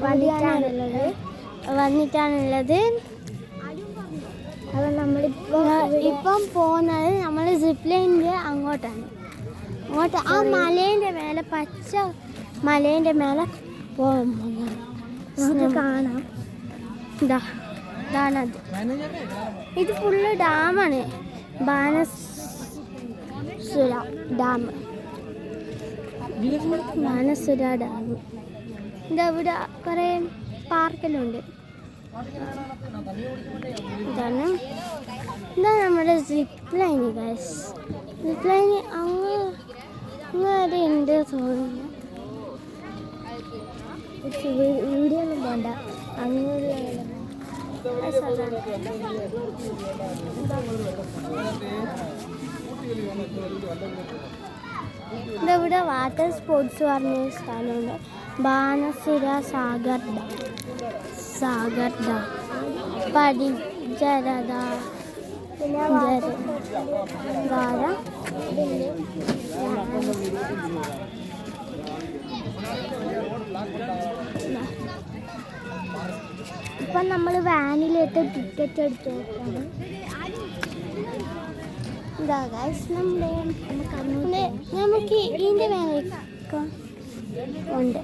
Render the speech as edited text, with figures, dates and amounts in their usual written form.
വന്നിട്ടാണുള്ളത്. അപ്പം ഇപ്പം പോകുന്നത് നമ്മൾ സിപ്പ് ലൈനിൻ്റെ അങ്ങോട്ടാണ്. അങ്ങോട്ട് ആ മലേൻ്റെ മേലെ, പച്ച മലേൻ്റെ മേലെ പോകുമ്പോൾ കാണാം. ഇതാണത്. ഇത് ഫുള്ള് ഡാമാണ്, ബാണാസുര ഡാം. ബാണാസുര ഡാം. ഇവിടെ കുറേ പാർക്കെല്ലാം ഉണ്ട്. ഇതാണ് നമ്മുടെ zip line. Guys, zip line അങ്ങ് വരെ ഉണ്ട് തോന്നുന്നു. വീഡിയോ ഒന്നും പോണ്ട, അങ്ങോട്ട് ഇവിടെ വാട്ടർ സ്പോർട്സ് പറഞ്ഞ സ്ഥലമുണ്ട്. ബാണാസുര സാഗർ ഡാം, പടിഞ്ഞാറ ഇപ്പം നമ്മൾ വാനിലേക്ക് ടിക്കറ്റ് എടുത്ത് നോക്കണം. ഇതാ ഗൈസ്, നമുക്ക് ഇതിൻ്റെ വാനിലേക്ക് ഉണ്ട്.